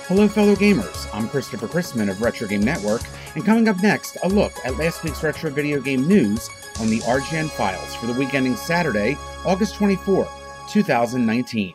Hello fellow gamers, I'm Christopher Chrisman of Retro Game Network, and coming up next, a look at last week's retro video game news on the RGN Files for the week ending Saturday, August 24, 2019.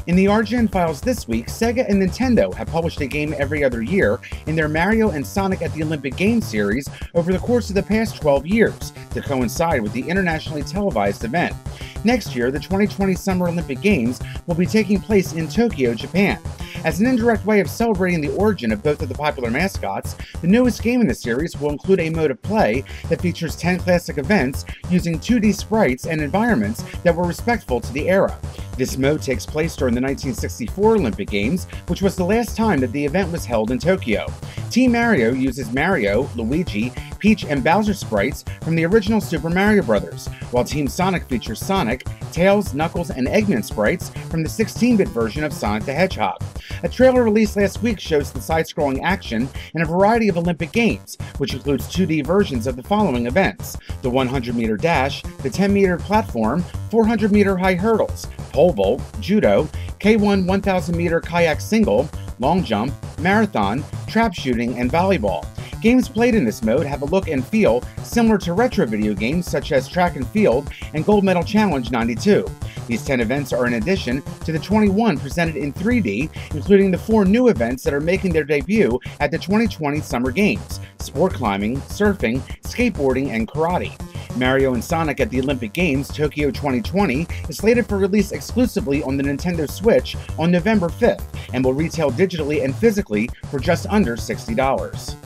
In the RGN Files this week, Sega and Nintendo have published a game every other year in their Mario and Sonic at the Olympic Games series over the course of the past 12 years to coincide with the internationally televised event. Next year, the 2020 Summer Olympic Games will be taking place in Tokyo, Japan. As an indirect way of celebrating the origin of both of the popular mascots, the newest game in the series will include a mode of play that features 10 classic events using 2D sprites and environments that were respectful to the era. This mode takes place during the 1964 Olympic Games, which was the last time that the event was held in Tokyo. Team Mario uses Mario, Luigi, Peach, and Bowser sprites from the original Super Mario Bros., while Team Sonic features Sonic, Tails, Knuckles, and Eggman sprites from the 16-bit version of Sonic the Hedgehog. A trailer released last week shows the side-scrolling action in a variety of Olympic Games, which includes 2D versions of the following events: the 100-meter dash, the 10-meter platform, 400-meter high hurdles, pole vault, judo, K1 1000-meter kayak single, long jump, marathon, trap shooting, and volleyball. Games played in this mode have a look and feel similar to retro video games such as Track and Field and Gold Medal Challenge 92. These 10 events are in addition to the 21 presented in 3D, including the 4 new events that are making their debut at the 2020 Summer Games: sport climbing, surfing, skateboarding, and karate. Mario and Sonic at the Olympic Games Tokyo 2020 is slated for release exclusively on the Nintendo Switch on November 5th and will retail digitally and physically for just under $60.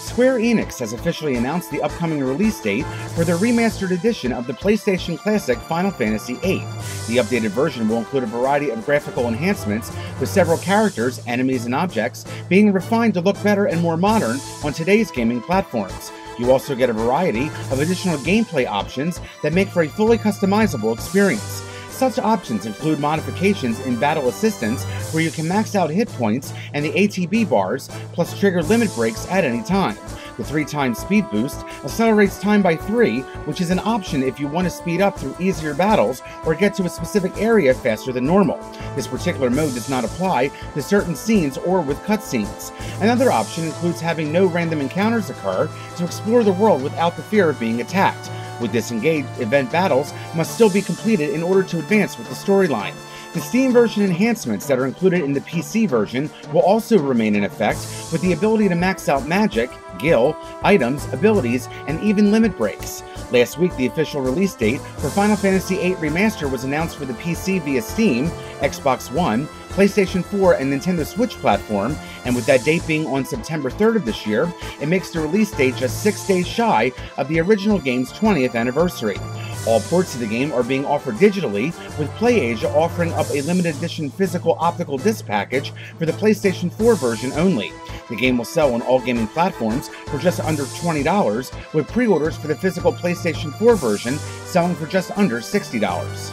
Square Enix has officially announced the upcoming release date for their remastered edition of the PlayStation Classic Final Fantasy VIII. The updated version will include a variety of graphical enhancements, with several characters, enemies, and objects being refined to look better and more modern on today's gaming platforms. You also get a variety of additional gameplay options that make for a fully customizable experience. Such options include modifications in battle assistance, where you can max out hit points and the ATB bars, plus trigger limit breaks at any time. The 3x speed boost accelerates time by 3, which is an option if you want to speed up through easier battles or get to a specific area faster than normal. This particular mode does not apply to certain scenes or with cutscenes. Another option includes having no random encounters occur to explore the world without the fear of being attacked. With disengaged, event battles must still be completed in order to advance with the storyline. The Steam version enhancements that are included in the PC version will also remain in effect, with the ability to max out magic, gil, items, abilities, and even limit breaks. Last week, the official release date for Final Fantasy VIII Remaster was announced for the PC via Steam, Xbox One, PlayStation 4, and Nintendo Switch platform, and with that date being on September 3rd of this year, it makes the release date just 6 days shy of the original game's 20th anniversary. All ports of the game are being offered digitally, with PlayAsia offering up a limited edition physical optical disc package for the PlayStation 4 version only. The game will sell on all gaming platforms for just under $20, with pre-orders for the physical PlayStation 4 version selling for just under $60.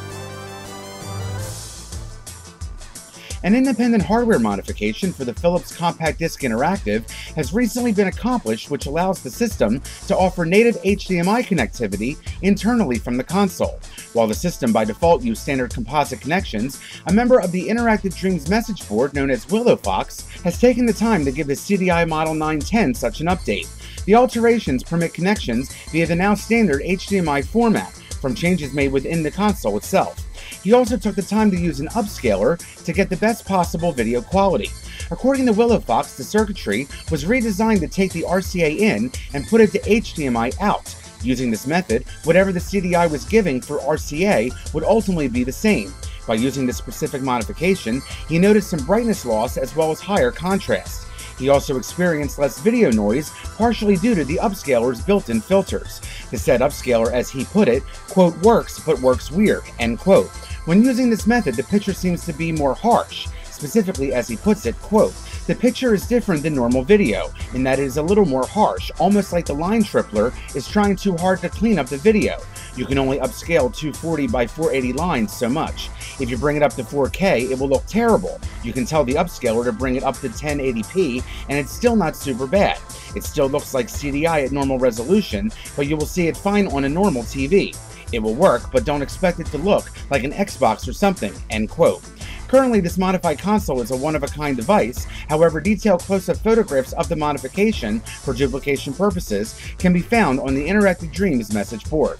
An independent hardware modification for the Philips Compact Disc Interactive has recently been accomplished, which allows the system to offer native HDMI connectivity internally from the console. While the system by default used standard composite connections, a member of the Interactive Dreams message board known as Willow Fox has taken the time to give the CDI Model 910 such an update. The alterations permit connections via the now standard HDMI format from changes made within the console itself. He also took the time to use an upscaler to get the best possible video quality. According to Willow Fox, the circuitry was redesigned to take the RCA in and put it to HDMI out. Using this method, whatever the CDI was giving for RCA would ultimately be the same. By using this specific modification, he noticed some brightness loss as well as higher contrast. He also experienced less video noise, partially due to the upscaler's built-in filters. The said upscaler, as he put it, quote, works, but works weird, end quote. When using this method, the picture seems to be more harsh. Specifically, as he puts it, quote, the picture is different than normal video, in that it is a little more harsh, almost like the line tripler is trying too hard to clean up the video. You can only upscale 240 by 480 lines so much. If you bring it up to 4K, it will look terrible. You can tell the upscaler to bring it up to 1080p, and it's still not super bad. It still looks like CDI at normal resolution, but you will see it fine on a normal TV. It will work, but don't expect it to look like an Xbox or something, end quote. Currently, this modified console is a one-of-a-kind device. However, detailed close-up photographs of the modification for duplication purposes can be found on the Interactive Dreams message board.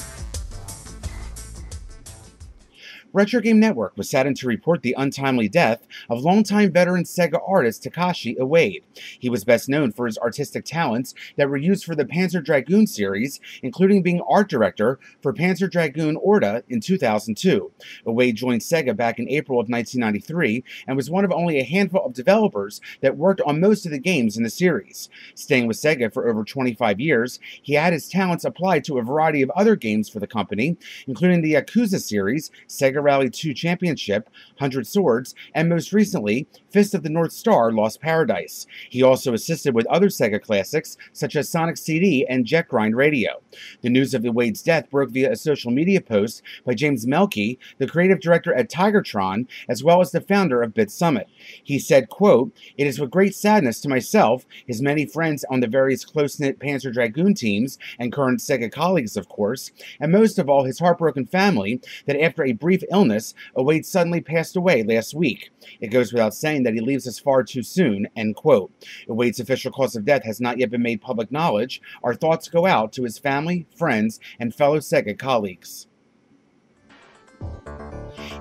Retro Game Network was saddened to report the untimely death of longtime veteran Sega artist Takashi Iwade. He was best known for his artistic talents that were used for the Panzer Dragoon series, including being art director for Panzer Dragoon Orta in 2002. Iwade joined Sega back in April of 1993 and was one of only a handful of developers that worked on most of the games in the series. Staying with Sega for over 25 years, he had his talents applied to a variety of other games for the company, including the Yakuza series, Sega Rally 2 Championship, 100 Swords, and most recently, Fist of the North Star Lost Paradise. He also assisted with other Sega classics such as Sonic CD and Jet Grind Radio. The news of Iwade's death broke via a social media post by James Melky, the creative director at Tigertron, as well as the founder of Bit Summit. He said, quote, "It is with great sadness to myself, his many friends on the various close-knit Panzer Dragoon teams, and current Sega colleagues, of course, and most of all his heartbroken family, that after a brief illness, Iwade suddenly passed away last week. It goes without saying that he leaves us far too soon," end quote. Iwade's official cause of death has not yet been made public knowledge. Our thoughts go out to his family, friends, and fellow Sega colleagues.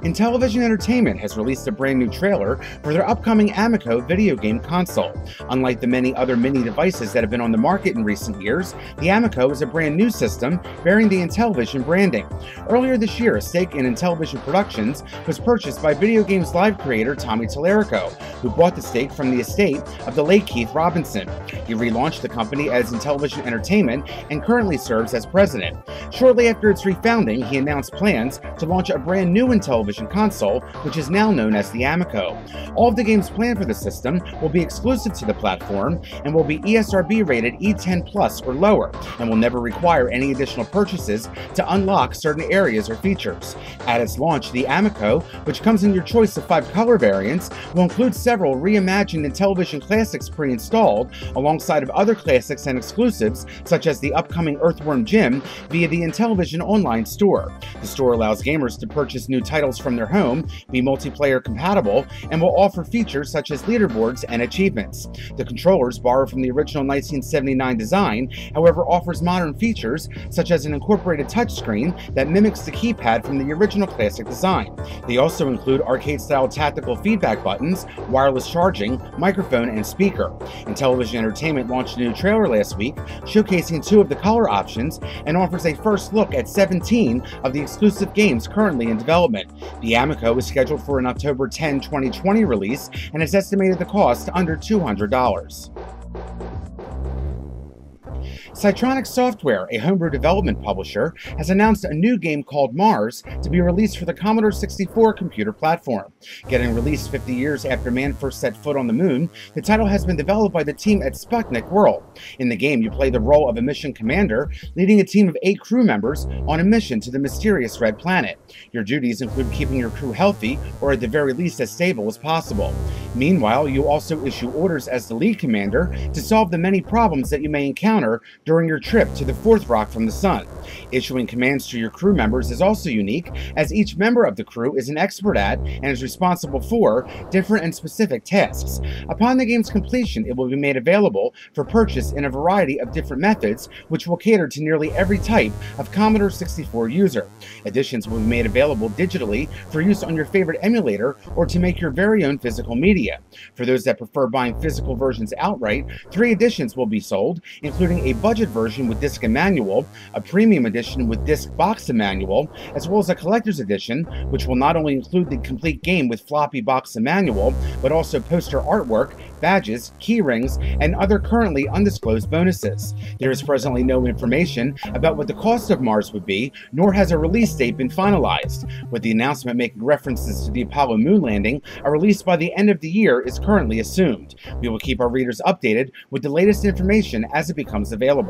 Intellivision Entertainment has released a brand new trailer for their upcoming Amico video game console. Unlike the many other mini devices that have been on the market in recent years, the Amico is a brand new system bearing the Intellivision branding. Earlier this year, a stake in Intellivision Productions was purchased by video games live creator Tommy Tallarico, who bought the stake from the estate of the late Keith Robinson. He relaunched the company as Intellivision Entertainment and currently serves as president. Shortly after its refounding, he announced plans to launch a brand new Intellivision console, which is now known as the Amico. All of the games planned for the system will be exclusive to the platform and will be ESRB rated E10 Plus or lower, and will never require any additional purchases to unlock certain areas or features. At its launch, the Amico, which comes in your choice of 5 color variants, will include several reimagined Intellivision classics pre-installed, alongside of other classics and exclusives, such as the upcoming Earthworm Jim, via the Intellivision online store. The store allows gamers to purchase new titles from their home, be multiplayer compatible, and will offer features such as leaderboards and achievements. The controllers borrow from the original 1979 design, however offers modern features such as an incorporated touchscreen that mimics the keypad from the original classic design. They also include arcade-style tactical feedback buttons, wireless charging, microphone, and speaker. Intellivision Entertainment launched a new trailer last week showcasing 2 of the color options and offers a first look at 17 of the exclusive games currently in development. The Amico is scheduled for an October 10, 2020 release and is estimated to cost under $200. Cytronic Software, a homebrew development publisher, has announced a new game called Mars to be released for the Commodore 64 computer platform. Getting released 50 years after man first set foot on the moon, the title has been developed by the team at Sputnik World. In the game, you play the role of a mission commander, leading a team of 8 crew members on a mission to the mysterious Red Planet. Your duties include keeping your crew healthy, or at the very least as stable as possible. Meanwhile, you also issue orders as the lead commander to solve the many problems that you may encounter during your trip to the 4th rock from the sun. Issuing commands to your crew members is also unique, as each member of the crew is an expert at and is responsible for different and specific tasks. Upon the game's completion, it will be made available for purchase in a variety of different methods, which will cater to nearly every type of Commodore 64 user. Editions will be made available digitally for use on your favorite emulator or to make your very own physical media. For those that prefer buying physical versions outright, 3 editions will be sold, including a budget version with disc and manual, a premium edition with disc, box, and manual, as well as a collector's edition, which will not only include the complete game with floppy, box, and manual, but also poster artwork, badges, key rings, and other currently undisclosed bonuses. There is presently no information about what the cost of Mars would be, nor has a release date been finalized. With the announcement making references to the Apollo moon landing, a release by the end of the year is currently assumed. We will keep our readers updated with the latest information as it becomes available.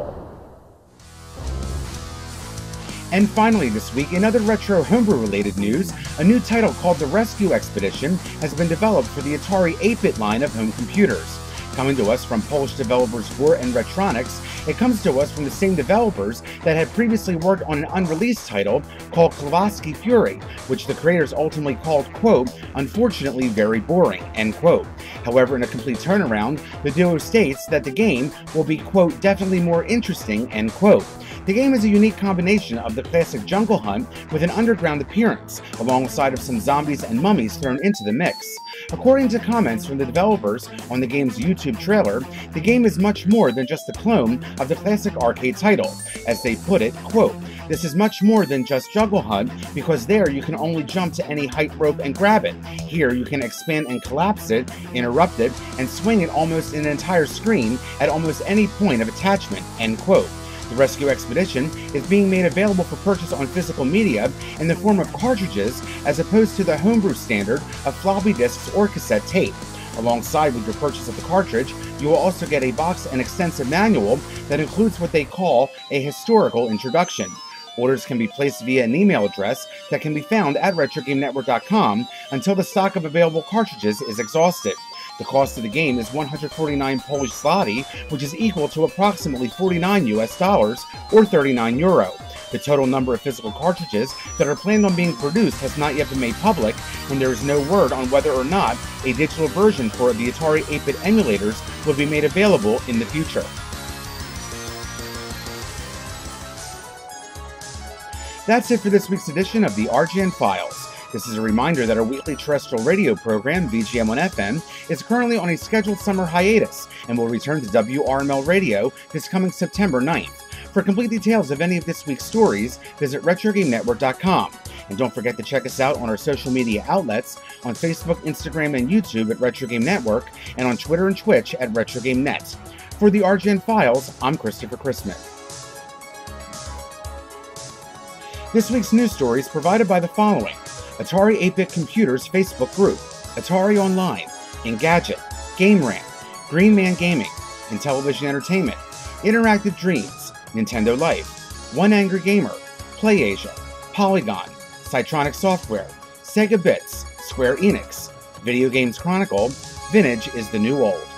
And finally this week, in other retro homebrew-related news, a new title called The Rescue Expedition has been developed for the Atari 8-bit line of home computers. Coming to us from Polish developers Gore and Retronics, It comes to us from the same developers that had previously worked on an unreleased title called Kowalski Fury, which the creators ultimately called, quote, unfortunately very boring, end quote. However, in a complete turnaround, the duo states that the game will be, quote, definitely more interesting, end quote. The game is a unique combination of the classic jungle hunt with an underground appearance, alongside of some zombies and mummies thrown into the mix. According to comments from the developers on the game's YouTube trailer, the game is much more than just a clone of the classic arcade title. As they put it, quote, this is much more than just jungle hunt, because there you can only jump to any height rope and grab it. Here you can expand and collapse it, interrupt it, and swing it almost an entire screen at almost any point of attachment, end quote. The Rescue Expedition is being made available for purchase on physical media in the form of cartridges as opposed to the homebrew standard of floppy disks or cassette tape. Alongside with your purchase of the cartridge, you will also get a box and extensive manual that includes what they call a historical introduction. Orders can be placed via an email address that can be found at RetroGameNetwork.com until the stock of available cartridges is exhausted. The cost of the game is 149 Polish zloty, which is equal to approximately $49 US or 39 euro. The total number of physical cartridges that are planned on being produced has not yet been made public, and there is no word on whether or not a digital version for the Atari 8-bit emulators will be made available in the future. That's it for this week's edition of the RGN Files. This is a reminder that our weekly terrestrial radio program, VGM on FM, is currently on a scheduled summer hiatus and will return to WRML Radio this coming September 9th. For complete details of any of this week's stories, visit RetroGameNetwork.com. And don't forget to check us out on our social media outlets on Facebook, Instagram, and YouTube at Retro Game Network, and on Twitter and Twitch at RetroGameNet. For the RGN Files, I'm Christopher Christman. This week's news story is provided by the following: Atari 8-Bit Computers Facebook group, Atari Online, Engadget, Game Rant, Green Man Gaming, Intellivision Entertainment, Interactive Dreams, Nintendo Life, One Angry Gamer, PlayAsia, Polygon, Cytronic Software, Sega Bits, Square Enix, Video Games Chronicle, Vintage is the New Old.